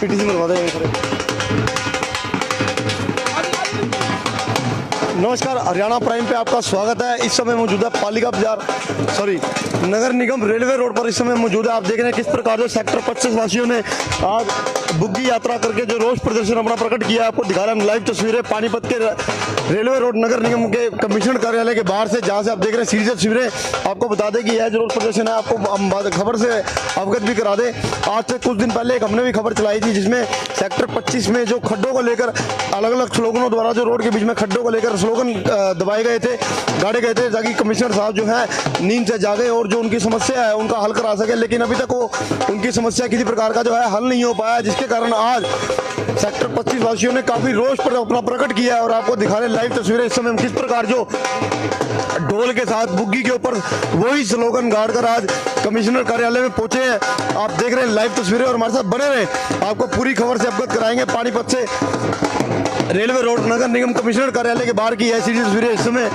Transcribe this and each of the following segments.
PTC में लगा देंगे। नमस्कार, हरियाणा प्राइम पे आपका स्वागत है। इस समय मौजूद है पालिका बाजार नगर निगम रेलवे रोड पर इस समय मौजूद है। आप देख रहे हैं किस प्रकार जो सेक्टर 25 वासियों ने आज बुग्गी यात्रा करके जो रोष प्रदर्शन अपना प्रकट किया। आपको दिखा रहे हैं लाइव तस्वीरें पानीपत के रेलवे रोड नगर निगम के कमिश्नर कार्यालय के बाहर से, जहां से आप देख रहे हैं सीधी तस्वीरें। आपको बता दें कि यह जो रोष प्रदर्शन है, आपको हम खबर से अवगत भी करा दें। आज से कुछ दिन पहले एक हमने भी खबर चलाई थी, जिसमें सेक्टर 25 में जो खड्डों को लेकर अलग अलग स्लोगनों द्वारा जो रोड के बीच में खड्डों को लेकर स्लोगन दबाए गए थे, गाड़े गए थे, ताकि कमिश्नर साहब जो है नींद से जागे और जो उनकी समस्या है उनका हल करा सके। लेकिन अभी तक वो उनकी समस्या किसी प्रकार का जो है हल नहीं हो पाया, जिसके कारण आज सेक्टर 25 वासियों ने काफी रोष पर अपना प्रकट किया है। और आपको दिखा रहे लाइव तस्वीरें इस समय किस प्रकार जो ढोल के साथ बुग्गी के ऊपर वही स्लोगन गाड़कर आज कमिश्नर कार्यालय में पहुंचे हैं। आप देख रहे हैं लाइव तस्वीरें और हमारे साथ बने रहे, आपको पूरी खबर से अवगत कराएंगे। पानीपत से रेलवे रोड नगर निगम कमिश्नर कार्यालय के बाहर की ऐसी तस्वीरें इस समय।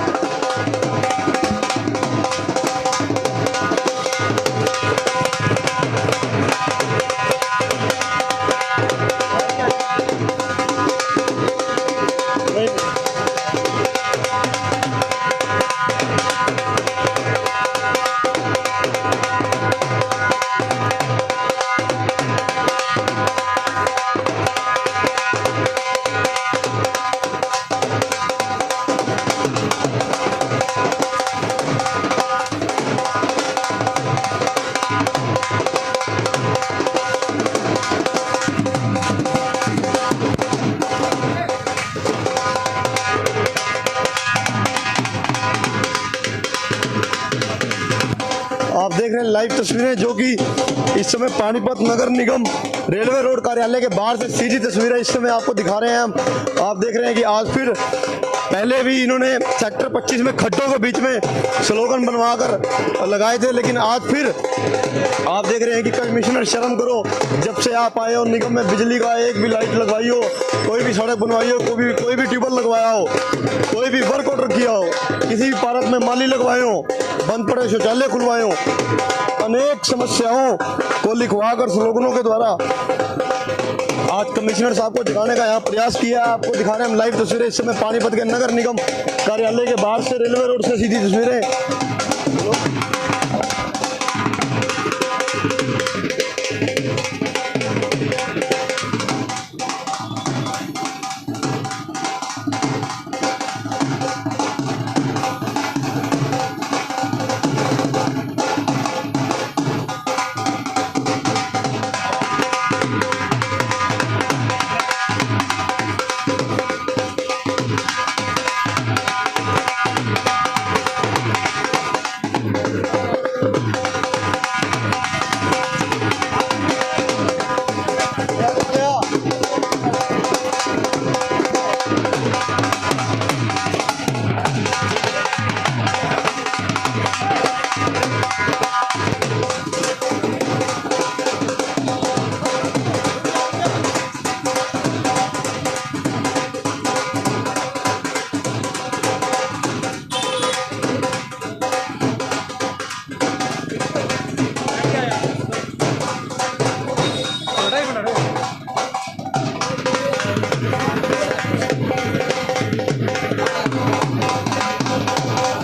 आप देख रहे हैं लाइव तस्वीरें जो कि इस समय पानीपत नगर निगम रेलवे रोड कार्यालय के बाहर से सीधी तस्वीरें इस समय आपको दिखा रहे हैं हम। आप देख रहे हैं कि आज फिर पहले भी इन्होंने सेक्टर 25 में खड्डों के बीच में स्लोगन बनवाकर लगाए थे, लेकिन आज फिर आप देख रहे हैं कि कमिश्नर शर्म करो, जब से आप आए हो निगम में बिजली का एक भी लाइट लगवाई हो, कोई भी सड़क बनवाई हो, कोई भी ट्यूबवेल लगवाया हो, कोई भी वर्क ऑर्डर किया हो, किसी भी पार्क में माली लगवाए हो, बंद पड़े शौचालय खुलवाए हो, अनेक समस्याओं को लिखवाकर स्लोगनों के द्वारा आज कमिश्नर साहब को दिखाने का यहाँ प्रयास किया। आपको दिखा रहे हैं हम लाइव तस्वीरें इस समय पानीपत के नगर निगम कार्यालय के बाहर से, रेलवे रोड से सीधी तस्वीरें।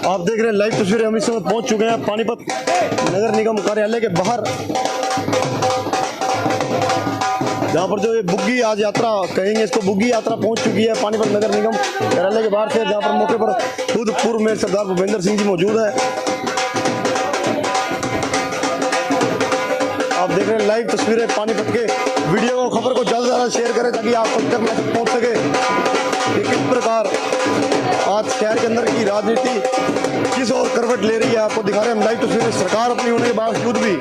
आप देख रहे हैं लाइव तस्वीरें, हम इस समय पहुंच चुके हैं पानीपत नगर निगम कार्यालय के बाहर, जहां पर जो ये बुग्गी आज यात्रा कहेंगे इसको, बुग्गी यात्रा पहुंच चुकी है पानीपत नगर निगम कार्यालय के बाहर से, जहां पर मौके पर खुद पूर्व मेयर सरदार भूपेंद्र सिंह जी मौजूद है। आप देख रहे हैं लाइव तस्वीरें पानीपत के। वीडियो को, खबर को ज्यादा से ज्यादा शेयर करें ताकि आप तक मैसेज पहुंच सके कि किस प्रकार आज शहर के अंदर की राजनीति किस और करवट ले रही है। आपको दिखा रहे हैं हम लाइव तस्वीरें, सरकार अपनी होने के बावजूद भी।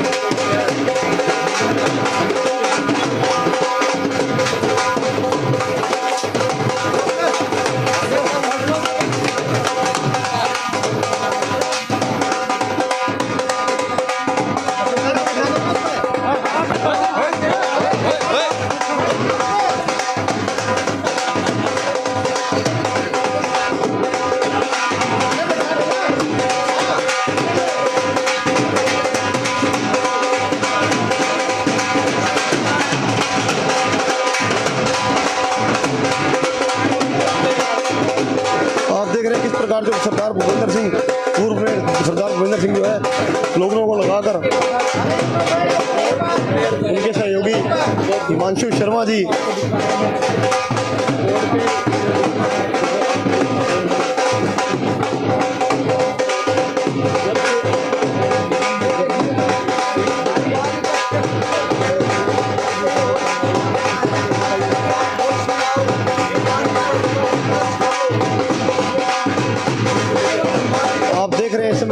पूर्व में सरदार भूपेंद्र सिंह जो है स्लोगनों को लगाकर उनके सहयोगी हिमांशु शर्मा जी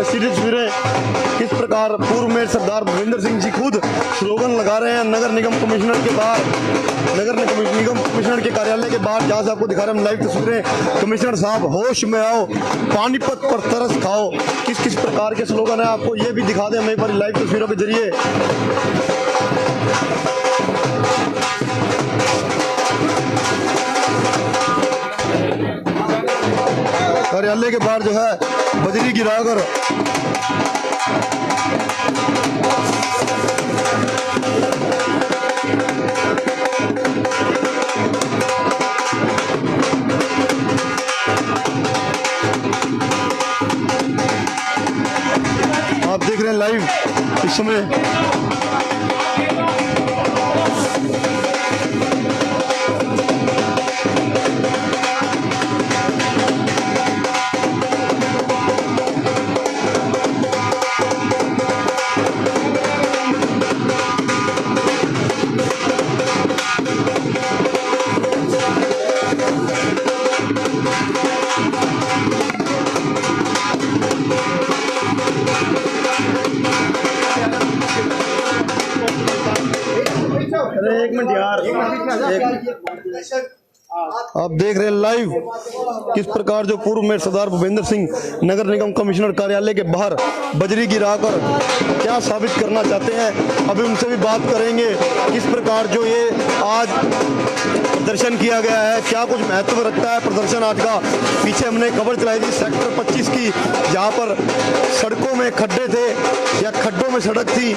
सीधी तस्वीरें किस प्रकार पूर्व में सरदार भूपेंद्र सिंह जी खुद स्लोगन लगा रहे हैं नगर निगम कमिश्नर के बाहर, नगर निगम कमिश्नर के कार्यालय के बाहर, जहां से आपको दिखा रहे हैं लाइव तस्वीरें। कमिश्नर साहब होश में आओ, पानीपत पर तरस खाओ, किस किस प्रकार के स्लोगन है आपको ये भी दिखा दें हम एक बार लाइव तस्वीरों के जरिए। कार्यालय के बाहर जो है बजरी गिराकर आप देख रहे हैं लाइव इस समय एक मिनट यार, आप देख रहे हैं लाइव किस प्रकार जो पूर्व में सरदार भूपेंद्र सिंह नगर निगम कमिश्नर कार्यालय के बाहर बजरी गिराकर क्या साबित करना चाहते हैं। अभी उनसे भी बात करेंगे किस प्रकार जो ये आज प्रदर्शन किया गया है, क्या कुछ महत्व रखता है प्रदर्शन आज का। पीछे हमने खबर चलाई थी सेक्टर 25 की, जहाँ पर सड़कों में खड्डे थे या खड्डों में सड़क थी,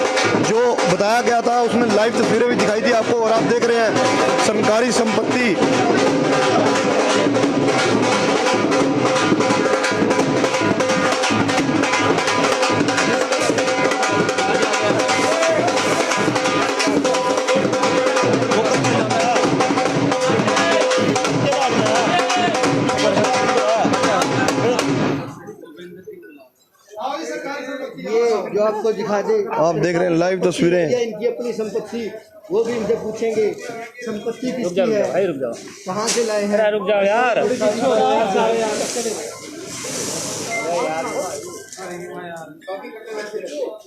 जो बताया गया था उसमें लाइव तस्वीरें भी दिखाई थी आपको। और आप देख रहे हैं सरकारी संपत्ति ये जो आपको दिखा दे, आप देख रहे हैं लाइव तस्वीरें। इनकी अपनी संपत्ति, वो भी इनसे पूछेंगे संपत्ति किसकी है, रुक जाओ, कहाँ से लाए हैं। रुक जाओ यार,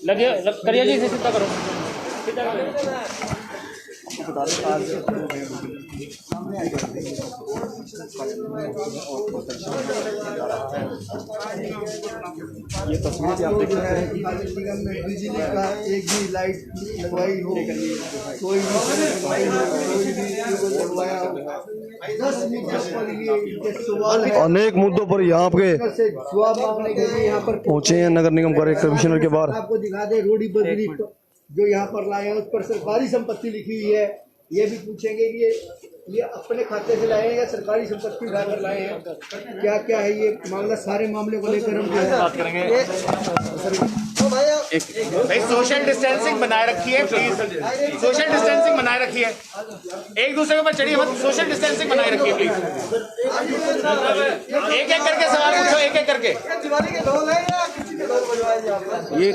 लगे करिए जी, इसे सीधा करो, सीधा करो। ये तस्वीर आप देख सकते हैं। निगम में बिजली का एक भी लाइट लगवाई हो, कोई भी लगवाई हो, कोई भी लगवाया हो, 10 मीटर पर ये सवाल है। अनेक मुद्दों पर यहाँ पे जवाब मांगने के लिए यहाँ पर पहुंचे हैं नगर निगम कमिश्नर के बाहर। आपको दिखा दे रोडी बजरी जो यहाँ पर लाए हैं, उस पर सरकारी संपत्ति लिखी हुई है। ये भी पूछेंगे कि ये अपने खाते से लाए हैं या सरकारी संपत्ति उठाकर लाए हैं, क्या क्या है ये मामला। सारे मामले को लेकर हम बात करेंगे। भाई सोशल डिस्टेंसिंग बनाए रखिए प्लीज, सोशल डिस्टेंसिंग बनाए रखिए, एक दूसरे के ऊपर चढ़िए मत, सोशल डिस्टेंसिंग बनाए रखिए प्लीज। एक एक करके सवाल पूछो, एक एक करके। ये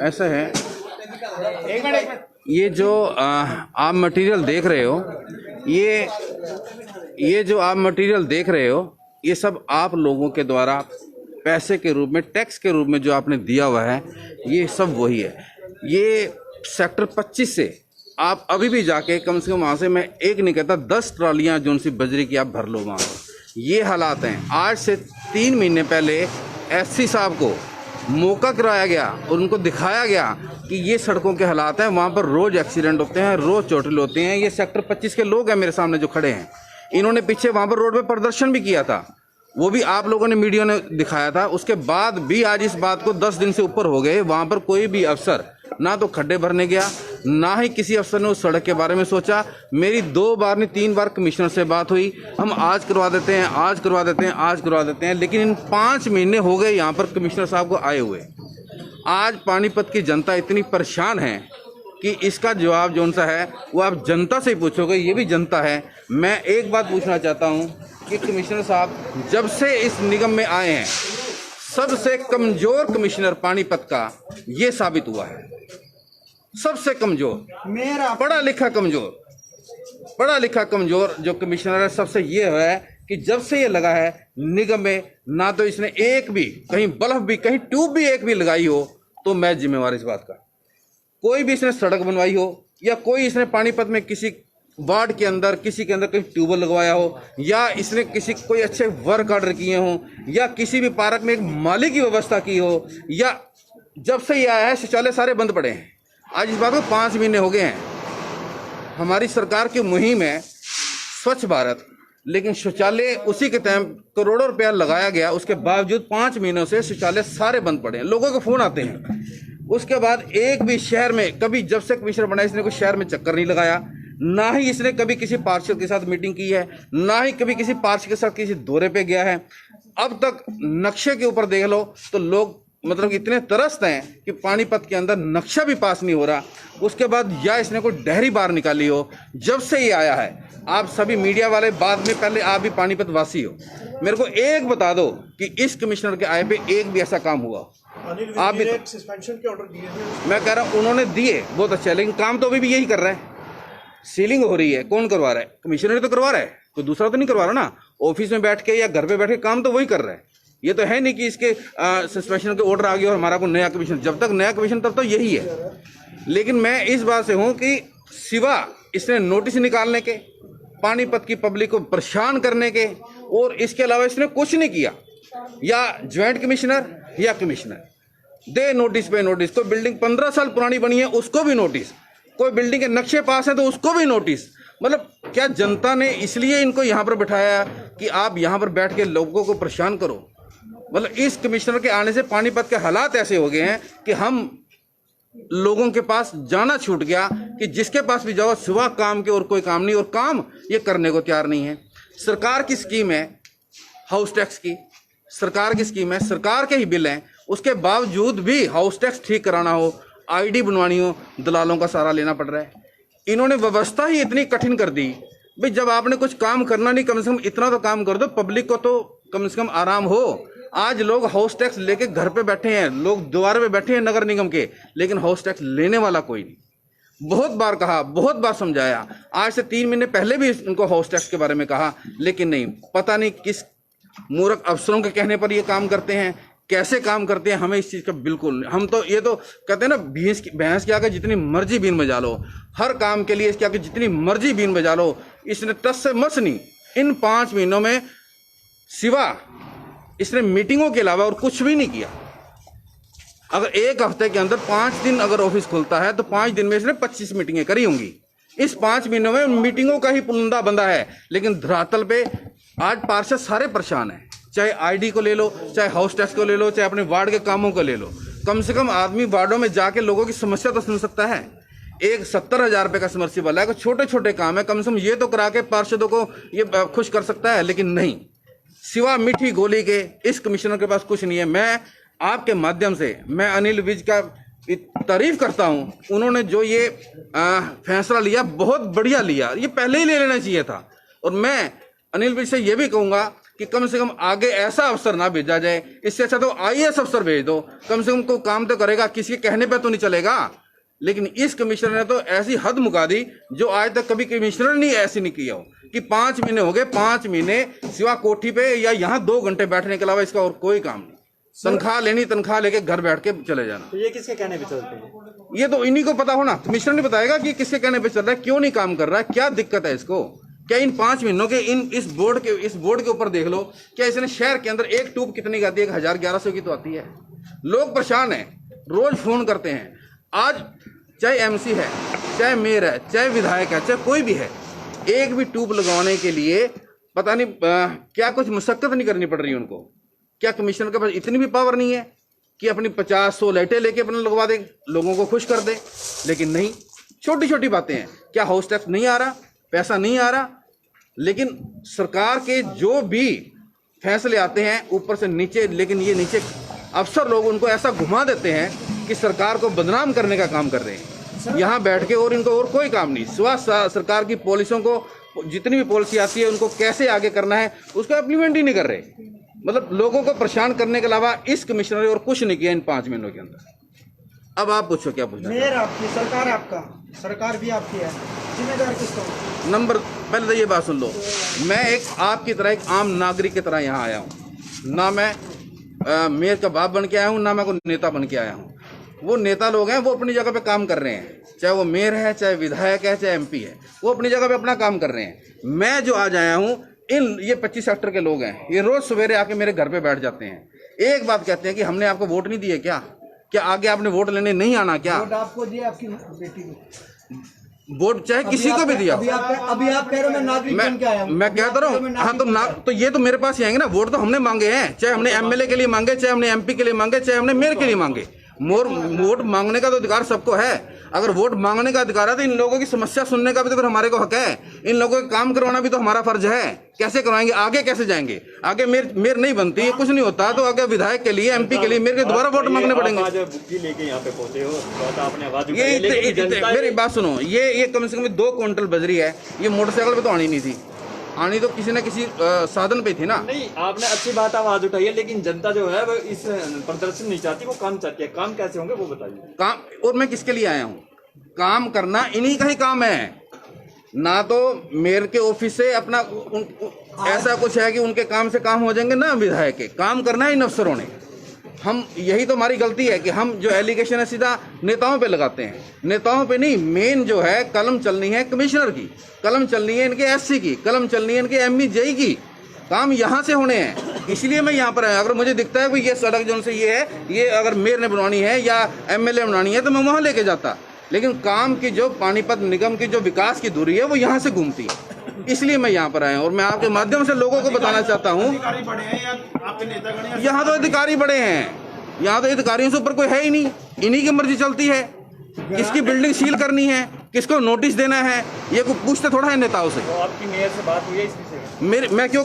ऐसा है, एक मिनट, ये जो आप मटेरियल देख रहे हो, ये जो आप मटेरियल देख रहे हो, ये सब आप लोगों के द्वारा पैसे के रूप में, टैक्स के रूप में जो आपने दिया हुआ है, ये सब वही है। ये सेक्टर 25 से आप अभी भी जाके कम से कम वहाँ से, मैं एक नहीं कहता 10 ट्रालियाँ जो सी बजरी की आप भर लो वहाँ पर। ये हालात हैं। आज से 3 महीने पहले एससी साहब को मौका कराया गया और उनको दिखाया गया कि ये सड़कों के हालात हैं, वहाँ पर रोज़ एक्सीडेंट होते हैं, रोज़ चोटिल होते हैं। ये सेक्टर 25 के लोग हैं मेरे सामने जो खड़े हैं, इन्होंने पीछे वहाँ पर रोड पे प्रदर्शन भी किया था, वो भी आप लोगों ने, मीडिया ने दिखाया था। उसके बाद भी आज इस बात को 10 दिन से ऊपर हो गए, वहाँ पर कोई भी अफसर ना तो खड्डे भरने गया, ना ही किसी अफसर ने उस सड़क के बारे में सोचा। मेरी 2 बार नहीं 3 बार कमिश्नर से बात हुई, हम आज करवा देते हैं, आज करवा देते हैं, आज करवा देते हैं, लेकिन इन 5 महीने हो गए यहाँ पर कमिश्नर साहब को आए हुए। आज पानीपत की जनता इतनी परेशान है कि इसका जवाब जो सा है वो आप जनता से ही पूछोगे, ये भी जनता है। मैं एक बात पूछना चाहता हूँ कि कमिश्नर साहब जब से इस निगम में आए हैं, सबसे कमजोर कमिश्नर पानीपत का ये साबित हुआ है। सबसे कमजोर, मेरा पढ़ा लिखा कमजोर जो कमिश्नर है, सबसे ये है कि जब से ये लगा है निगम में, ना तो इसने एक भी कहीं बल्ब भी, कहीं ट्यूब भी एक भी लगाई हो, तो मैं जिम्मेवार इस बात का। कोई भी इसने सड़क बनवाई हो, या कोई इसने पानीपत में किसी वार्ड के अंदर, किसी के अंदर कहीं ट्यूबवेल लगवाया हो, या इसने किसी कोई अच्छे वर्क ऑर्डर किए हों, या किसी भी पार्क में एक माली की व्यवस्था की हो, या जब से ये आया है शौचालय सारे बंद पड़े हैं। आज इस बात को 5 महीने हो गए हैं। हमारी सरकार की मुहिम है स्वच्छ भारत, लेकिन शौचालय उसी के टाइम करोड़ों रुपया लगाया गया, उसके बावजूद 5 महीनों से शौचालय सारे बंद पड़े हैं। लोगों के फोन आते हैं। उसके बाद एक भी शहर में कभी, जब से कमिश्नर बना, इसने कोई शहर में चक्कर नहीं लगाया, ना ही इसने कभी किसी पार्षद के साथ मीटिंग की है, ना ही कभी किसी पार्षद के साथ किसी दौरे पे गया है। अब तक नक्शे के ऊपर देख लो तो लोग मतलब इतने तरसते हैं कि पानीपत के अंदर नक्शा भी पास नहीं हो रहा। उसके बाद या इसने कोई डहरी बार निकाली हो। जब से ये आया है, आप सभी मीडिया वाले बाद में, पहले आप भी पानीपत वासी हो, मेरे को एक बता दो कि इस कमिश्नर के आए पे एक भी ऐसा काम हुआ। आप भी सस्पेंशन के ऑर्डर दिए हैं, मैं कह रहा हूँ उन्होंने दिए, बहुत अच्छा है, लेकिन काम तो अभी भी यही कर रहा है। सीलिंग हो रही है, कौन करवा रहा है? कमिश्नर तो करवा रहा है, कोई दूसरा तो नहीं करवा रहा ना। ऑफिस में बैठ के या घर पे बैठ के काम तो वही कर रहा है। ये तो है नहीं कि इसके सस्पेंशन के ऑर्डर आ गए और हमारा को नया कमीशन, जब तक नया कमीशन तब तो यही है। लेकिन मैं इस बात से हूं कि सिवा इसने नोटिस निकालने के, पानीपत की पब्लिक को परेशान करने के, और इसके अलावा इसने कुछ नहीं किया। या ज्वाइंट कमिश्नर या कमिश्नर दे नोटिस पे नोटिस। कोई बिल्डिंग 15 साल पुरानी बनी है उसको भी नोटिस, कोई बिल्डिंग के नक्शे पास है तो उसको भी नोटिस। मतलब क्या जनता ने इसलिए इनको यहाँ पर बिठाया कि आप यहाँ पर बैठ के लोगों को परेशान करो? मतलब इस कमिश्नर के आने से पानीपत के हालात ऐसे हो गए हैं कि हम लोगों के पास जाना छूट गया कि जिसके पास भी जाओ सिवा काम के और कोई काम नहीं, और काम ये करने को तैयार नहीं है। सरकार की स्कीम है हाउस टैक्स की, सरकार की स्कीम है, सरकार के ही बिल हैं, उसके बावजूद भी हाउस टैक्स ठीक कराना हो, आईडी बनवानी हो, दलालों का सहारा लेना पड़ रहा है। इन्होंने व्यवस्था ही इतनी कठिन कर दी। भाई जब आपने कुछ काम करना नहीं, कम से कम इतना तो काम कर दो, पब्लिक को तो कम से कम आराम हो। आज लोग हाउस टैक्स लेके घर पे बैठे हैं, लोग द्वार पे बैठे हैं नगर निगम के, लेकिन हाउस टैक्स लेने वाला कोई नहीं। बहुत बार कहा, बहुत बार समझाया, आज से 3 महीने पहले भी उनको हाउस टैक्स के बारे में कहा, लेकिन नहीं, पता नहीं किस मूर्ख अफसरों के कहने पर ये काम करते हैं, कैसे काम करते हैं, हमें इस चीज़ का बिल्कुल, हम तो ये तो कहते हैं ना, भैंस के आगे जितनी मर्जी बीन बजा लो, हर काम के लिए इसके आगे जितनी मर्जी बीन बजा लो, इसने टस से मस नहीं। इन 5 महीनों में सिवा इसने मीटिंगों के अलावा और कुछ भी नहीं किया। अगर एक हफ्ते के अंदर 5 दिन अगर ऑफिस खुलता है तो 5 दिन में इसने 25 मीटिंगें करी होंगी। इस 5 महीनों में मीटिंगों का ही पुलंदा बंदा है। लेकिन धरातल पे आज पार्षद सारे परेशान हैं, चाहे आईडी को ले लो, चाहे हाउस टैक्स को ले लो, चाहे अपने वार्ड के कामों को ले लो। कम से कम आदमी वार्डों में जाके लोगों की समस्या तो सुन सकता है। एक 70,000 रुपये का समर्सिबल है, छोटे छोटे काम है, कम से कम ये तो करा के पार्षदों को ये खुश कर सकता है, लेकिन नहीं, सिवा मीठी गोली के इस कमिश्नर के पास कुछ नहीं है। मैं आपके माध्यम से मैं अनिल विज का तारीफ करता हूं। उन्होंने जो ये फैसला लिया बहुत बढ़िया लिया, ये पहले ही ले लेना चाहिए था। और मैं अनिल विज से ये भी कहूंगा कि कम से कम आगे ऐसा अफसर ना भेजा जाए, इससे अच्छा तो आईएएस अफसर भेज दो, कम से कम को काम तो करेगा, किसी के कहने पे तो नहीं चलेगा। लेकिन इस कमिश्नर ने तो ऐसी हद मुका दी जो आज तक कभी कमिश्नर ने ऐसी नहीं किया हो कि 5 महीने हो गए, 5 महीने सिवा कोठी पे या यहाँ 2 घंटे बैठने के अलावा इसका और कोई काम नहीं। तनख्वाह लेनी, तनख्वाह लेके घर बैठ के चले जाना। तो ये किसके कहने पे चलते हैं? ये तो इन्हीं को पता होना, कमिश्नर ने बताएगा कि किसके कहने पे चल रहा है, क्यों नहीं काम कर रहा है, क्या दिक्कत है इसको। क्या इन 5 महीनों के इस बोर्ड के ऊपर देख लो, क्या इसने शहर के अंदर एक ट्यूब कितनी की आती है? 1000-1100 की तो आती है। लोग परेशान हैं, रोज फोन करते हैं। आज चाहे एमसी है, चाहे मेयर है, चाहे विधायक है, चाहे कोई भी है, एक भी ट्यूब लगवाने के लिए पता नहीं क्या कुछ मशक्कत नहीं करनी पड़ रही है उनको। क्या कमिश्नर के पास इतनी भी पावर नहीं है कि अपनी 50-100 लाइटें लेके अपने लगवा दे, लोगों को खुश कर दे? लेकिन नहीं, छोटी छोटी बातें हैं। क्या हाउस टैक्स नहीं आ रहा, पैसा नहीं आ रहा, लेकिन सरकार के जो भी फैसले आते हैं ऊपर से नीचे, लेकिन ये नीचे अफसर लोग उनको ऐसा घुमा देते हैं कि सरकार को बदनाम करने का काम कर रहे हैं यहाँ बैठ के, और इनको और कोई काम नहीं। स्वास्थ्य सरकार की पॉलिसियों को, जितनी भी पॉलिसी आती है उनको कैसे आगे करना है उसका इम्प्लीमेंट ही नहीं कर रहे। मतलब लोगों को परेशान करने के अलावा इस कमिश्नर ने और कुछ नहीं किया इन 5 महीनों के अंदर। अब आप पूछो क्या पूछना। मेयर आपकी, सरकार आपका, सरकार भी आपकी है, जिम्मेदार किसका? नंबर पहले तो ये बात सुन लो, मैं एक आपकी तरह एक आम नागरिक की तरह यहाँ आया हूँ, ना मैं मेयर का बाप बन के आया हूँ, ना मैं कोई नेता बन के आया हूँ। वो नेता लोग हैं, वो अपनी जगह पे काम कर रहे हैं, चाहे वो मेयर है, चाहे विधायक है, चाहे MP है, वो अपनी जगह पे अपना काम कर रहे हैं। मैं जो आज आया हूँ, ये 25 सेक्टर के लोग हैं, ये रोज सवेरे आके मेरे घर पे बैठ जाते हैं। एक बात कहते हैं कि हमने आपको वोट नहीं दिए क्या आगे आपने वोट लेने नहीं आना क्या? वोट आपको दिया, आपकी बेटी को वोट चाहे किसी को भी दिया। अभी आप कह रहे हो मैं नागरिक बन के आया हूँ। मैं कहता रहा हूँ, हाँ तो ये तो मेरे पास ही आएंगे ना। वोट तो हमने मांगे हैं, चाहे हमने MLA के लिए मांगे, चाहे हमने MP के लिए मांगे, चाहे हमने मेयर के लिए मांगे। वोट मांगने का तो अधिकार सबको है। अगर वोट मांगने का अधिकार है तो इन लोगों की समस्या सुनने का भी तो फिर हमारे को हक है। इन लोगों का काम करवाना भी तो हमारा फर्ज है। कैसे करवाएंगे, आगे कैसे जाएंगे? आगे मेयर नहीं बनती, ये कुछ नहीं होता तो आगे विधायक के लिए, MP के लिए मेरे के दोबारा वोट मांगने पड़ेंगे। लेके यहाँ पे पहुंचे हो, आपने आवाज मेरी बात सुनो, ये कम से कम 2 क्विंटल बजरी है, ये मोटरसाइकिल पे तो आनी नहीं थी, आनी तो किसी न किसी साधन पे थी ना। नहीं, आपने अच्छी बात आवाज उठाई है, लेकिन जनता जो है वो इस प्रदर्शन नहीं चाहती, वो काम चाहती है। काम कैसे होंगे वो बताइए। काम, और मैं किसके लिए आया हूँ? काम करना इन्हीं का ही काम है ना। तो मेयर के ऑफिस से अपना ऐसा कुछ है कि उनके काम से काम हो जाएंगे ना, विधायक के काम करना है इन अफसरों ने। हम, यही तो हमारी गलती है कि हम जो एलिगेशन है सीधा नेताओं पे लगाते हैं। नेताओं पे नहीं, मेन जो है कलम चलनी है कमिश्नर की, कलम चलनी है इनके SC की, कलम चलनी है इनके ME JE की। काम यहाँ से होने हैं, इसलिए मैं यहाँ पर आया। अगर मुझे दिखता है कि ये सड़क जो से ये है, ये अगर मेयर ने बनवानी है या MLA बनवानी है तो मैं वहाँ लेके जाता। लेकिन काम की जो पानीपत निगम की जो विकास की दूरी है वो यहाँ से घूमती है, इसलिए मैं यहाँ पर आया हूँ। और मैं आपके माध्यम से लोगों को बताना चाहता हूँ, यहाँ तो अधिकारी बड़े हैं, यहाँ तो अधिकारियों से ऊपर कोई है ही नहीं, इन्हीं की मर्जी चलती है। किसकी बिल्डिंग सील करनी है, किसको नोटिस देना है, ये कोई पूछते थोड़ा है नेताओं से। तो आपकी मेयर से बात हुई है इस विषय में? मैं क्यों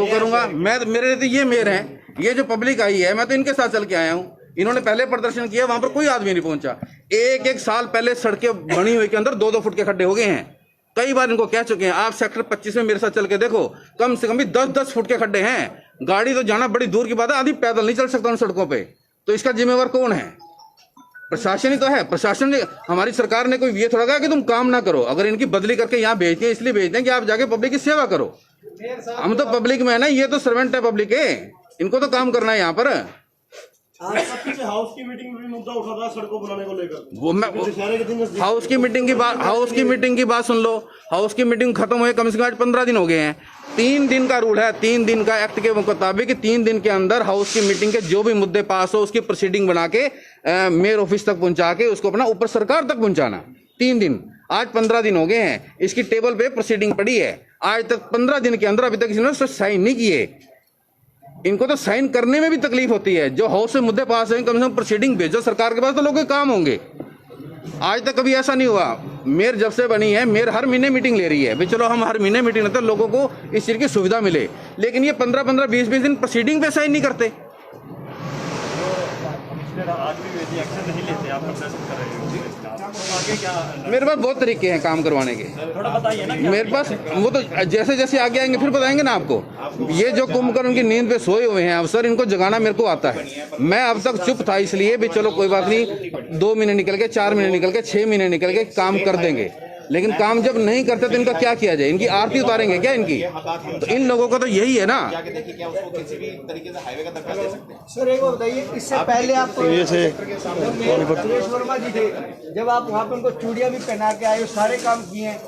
करूँगा, मेरे लिए तो ये मेयर हैं, ये जो पब्लिक आई है मैं तो इनके साथ चल के आया हूँ। इन्होंने पहले प्रदर्शन किया, वहां पर कोई आदमी नहीं पहुंचा। एक साल पहले सड़कें बनी हुई के अंदर 2-2 फुट के खड्डे हो गए हैं। कई बार इनको कह चुके हैं, आप सेक्टर 25 में मेरे साथ चल के देखो, कम से कम भी 10-10 फुट के खड्डे हैं। गाड़ी तो जाना बड़ी दूर की बात है, आदमी पैदल नहीं चल सकता उन सड़कों पे। तो इसका जिम्मेवार कौन है? प्रशासन ही तो है। प्रशासन ने, हमारी सरकार ने कोई ये थोड़ा कहा कि तुम काम ना करो। अगर इनकी बदली करके यहाँ भेजते हैं, इसलिए भेजते हैं कि आप जाके पब्लिक की सेवा करो। हम तो पब्लिक में है ना, ये तो सर्वेंट है पब्लिक के, इनको तो काम करना है यहाँ पर। हाउस की मीटिंग में भी मुद्दा उठा था सड़कों बनाने को लेकर। वो मैं हाउस की मीटिंग की बात सुन लो। हाउस की मीटिंग खत्म हुए कम से कम आज 15 दिन हो गए हैं। 3 दिन का रूल है, 3 दिन का एक्ट के मुताबिक 3 दिन के अंदर हाउस की मीटिंग के जो भी मुद्दे पास हो उसकी प्रोसीडिंग बना के मेयर ऑफिस तक पहुंचा के उसको अपना ऊपर सरकार तक पहुंचाना। 3 दिन, आज 15 दिन हो गए हैं, इसकी टेबल पे प्रोसीडिंग पड़ी है। आज तक 15 दिन के अंदर अभी तक किसी ने साइन नहीं किए। इनको तो साइन करने में भी तकलीफ होती है। जो हाउस से मुद्दे पास हैं, कम से कम प्रोसीडिंग भेजो सरकार के पास तो लोगों के काम होंगे। आज तक कभी ऐसा नहीं हुआ। मेयर जब से बनी है, मेयर हर महीने मीटिंग ले रही है, भी चलो हम हर महीने मीटिंग लेते हैं, लोगों को इस चीज की सुविधा मिले। लेकिन ये 15-15, 20-20 दिन प्रोसीडिंग पे साइन नहीं करते। आज भी एक्शन नहीं लेते, आप प्रदर्शन कर रहे हो, आगे क्या? मेरे पास बहुत तरीके हैं काम करवाने के, थोड़ा बताइए ना। मेरे पास वो तो जैसे जैसे आगे आएंगे फिर बताएंगे ना आपको। ये जो कुंभकर्ण उनकी नींद पे सोए हुए हैं अफसर, इनको जगाना मेरे को आता है। मैं अब तक चुप था, इसलिए भी चलो कोई बात नहीं, 2 महीने निकल के, 4 महीने निकल के, 6 महीने निकल के काम कर देंगे। लेकिन काम जब नहीं करते तो इनका क्या किया जाए? इनकी आरती उतारेंगे क्या इनकी? तो इन लोगों का तो यही है ना। सर एक बात बताइए, इससे पहले आप सुरेश वर्मा जी थे, जब आप वहाँ पे उनको चूड़ियाँ भी पहना के आए, सारे काम किए हैं।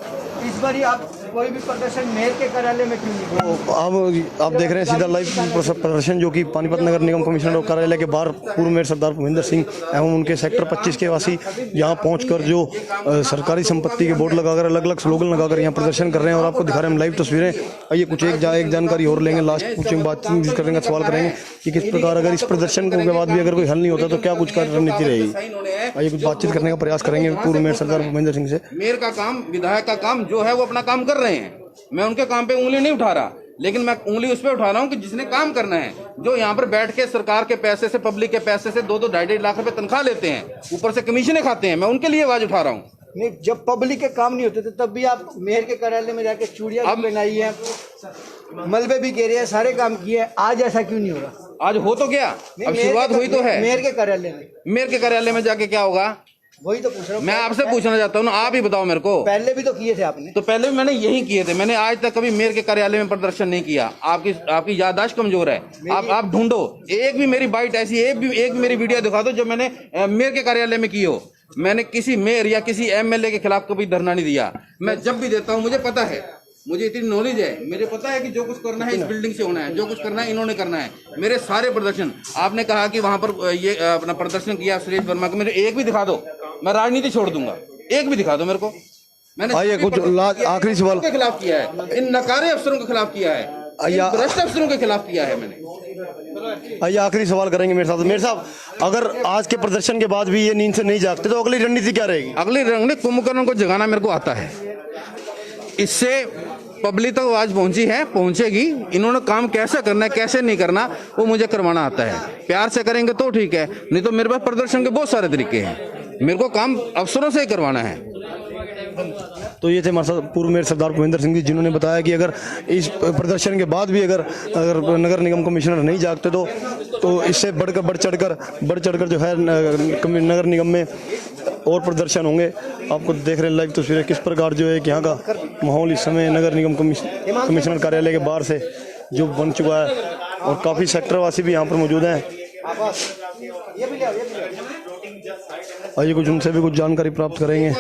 इस बार ही आप कोई भी प्रदर्शन मेयर के कार्यालय में क्यों नहीं हुआ? अब आप देख रहे हैं सीधा लाइव प्रदर्शन जो कि पानीपत नगर निगम कमिश्नर कार्यालय के बाहर पूर्व मेयर सरदार भूपेंद्र सिंह एवं उनके सेक्टर 25 के वासी यहाँ पहुंचकर जो सरकारी संपत्ति के बोर्ड लगाकर अलग अलग स्लोगन लगाकर यहाँ प्रदर्शन कर रहे हैं और आपको दिखा रहे हैं लाइव तस्वीरें। आइए कुछ एक जानकारी और लेंगे, लास्ट पूछेंगे, बातचीत करेंगे, सवाल करेंगे कि किस प्रकार अगर इस प्रदर्शन के बाद भी अगर कोई हल नहीं होता तो क्या कुछ रणनीति रहेगी। आइए कुछ बातचीत करने का प्रयास करेंगे पूर्व मेयर सरदार भूपेंद्र सिंह से। मेयर का काम, विधायक का काम जो है वो अपना काम कर रहे हैं, मैं उनके काम पे उंगली नहीं उठा रहा, लेकिन मैं उंगली उस पर उठा रहा हूँ कि जिसने काम करना है, जो यहाँ पर बैठ के सरकार के पैसे से, पब्लिक के पैसे से 2-2 ढाई-ढाई लाख रुपए तनख्वाह लेते हैं, ऊपर से कमीशनें खाते हैं, मैं उनके लिए आवाज उठा रहा हूँ। नहीं, जब पब्लिक के काम नहीं होते थे तब भी आप मेयर के कार्यालय में जाके चूड़ियां पहनाई है, मलबे भी गिरे हैं, सारे काम किए, आज ऐसा क्यों नहीं हो रहा? आज हो तो गया, अब शुरुआत हुई तो है। मेयर के कार्यालय में, मेयर के कार्यालय में जाके क्या होगा, वही तो पूछ रहा हूँ। मैं आपसे पूछना चाहता हूँ ना, आप ही बताओ मेरे को। पहले भी तो किए थे आपने। तो पहले भी मैंने यही किए थे, मैंने आज तक कभी मेयर के कार्यालय में प्रदर्शन नहीं किया। आपकी याददाश्त कमजोर है, आप ढूंढो एक भी मेरी बाइट ऐसी, एक भी मेरी वीडियो दिखा दो जो मैंने मेयर के कार्यालय में की हो। मैंने किसी मेयर या किसी एमएलए के खिलाफ कभी धरना नहीं दिया। मैं जब भी देता हूँ, मुझे पता है, मुझे इतनी नॉलेज है, मुझे पता है कि जो कुछ करना है इस बिल्डिंग से होना है, जो कुछ करना है इन्होंने करना है। मेरे सारे प्रदर्शन, आपने कहा कि वहां पर ये अपना प्रदर्शन किया सुरेश वर्मा का, मेरे एक भी दिखा दो, मैं राजनीति छोड़ दूंगा, एक भी दिखा दो मेरे को। मैंने कुछ आखिरी सवाल के खिलाफ किया है, इन नकारे अफसरों के खिलाफ किया है, भ्रष्ट अफसरों के खिलाफ किया है मैंने। आइए आखिरी सवाल करेंगे मेरे साथ। मेरे साहब, अगर आज के प्रदर्शन के बाद भी ये नींद से नहीं जागते तो अगली रणनीति क्या रहेगी? अगली रणनीति कुंभकर्ण को जगाना मेरे को आता है, इससे पब्लिक तक आवाज पहुंची है, पहुंचेगी। इन्होंने काम कैसे करना है, कैसे नहीं करना, वो मुझे करवाना आता है। प्यार से करेंगे तो ठीक है, नहीं तो मेरे पास प्रदर्शन के बहुत सारे तरीके हैं, मेरे को काम अफसरों से ही करवाना है। तो ये थे हमारे साथ पूर्व मेयर सरदार भूपेंद्र सिंह जी, जिन्होंने बताया कि अगर इस प्रदर्शन के बाद भी अगर नगर निगम कमिश्नर नहीं जागते तो इससे बढ़ चढ़कर जो है नगर निगम में और प्रदर्शन होंगे। आपको देख रहे हैं लाइव तस्वीरें किस प्रकार जो है कि यहाँ का माहौल इस समय नगर निगम कमिश्नर कार्यालय के बाहर से जो बन चुका है और काफ़ी सेक्टरवासी भी यहाँ पर मौजूद हैं। आइए कुछ उनसे भी कुछ जानकारी प्राप्त करेंगे।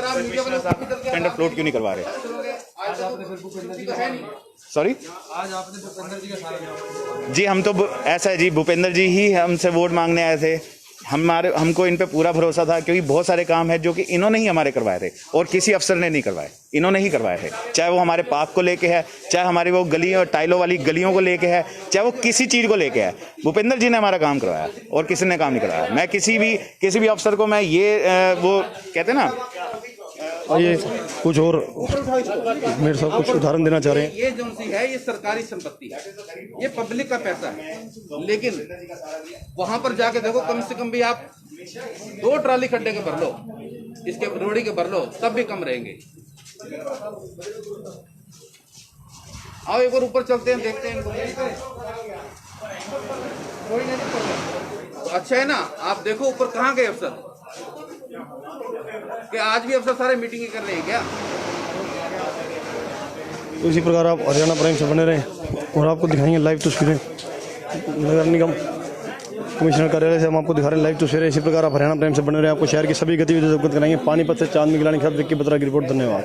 टेंडर फ्लोट क्यों नहीं करवा रहे? सॉरी जी, हम तो ऐसा है जी, भूपेंद्र जी ही हमसे वोट मांगने आए थे। हमको इन पे पूरा भरोसा था, क्योंकि बहुत सारे काम है जो कि इन्होंने ही हमारे करवाए थे और किसी अफसर ने नहीं करवाए, इन्होंने ही करवाए थे। चाहे वो हमारे पार्क को लेके है, चाहे हमारी वो गली और टाइलों वाली गलियों को लेके है, चाहे वो किसी चीज़ को लेके है, भूपेंद्र जी ने हमारा काम करवाया और किसी ने काम नहीं करवाया। मैं किसी भी अफसर को मैं ये वो कहते ना, ये कुछ और मेरे साथ कुछ उदाहरण देना चाह रहे हैं। ये जो सी है, ये सरकारी संपत्ति है, ये पब्लिक का पैसा है, लेकिन वहां पर जाके देखो, कम से कम भी आप 2 ट्राली खड्डे के भर लो, इसके रोड़ी के भर लो, तब भी कम रहेंगे। आओ एक बार ऊपर चलते हैं, देखते हैं इनको। तो अच्छा है ना, आप देखो ऊपर कहाँ गए अफसर, कि आज भी अफसर सारे मीटिंग कर रहे हैं क्या? तो इसी प्रकार आप हरियाणा प्राइम से बने रहें और आपको दिखाएंगे लाइव तस्वीरें नगर निगम कमिश्नर कार्यालय से। हम आपको दिखा रहे हैं लाइव तस्वीरें। इसी प्रकार आप हरियाणा प्राइम से बने रहें, आपको शहर की सभी गतिविधियों से अवगत कराएंगे। पानीपत से चांद मिगलानी के साथ विक्की बत्रा की रिपोर्ट। धन्यवाद।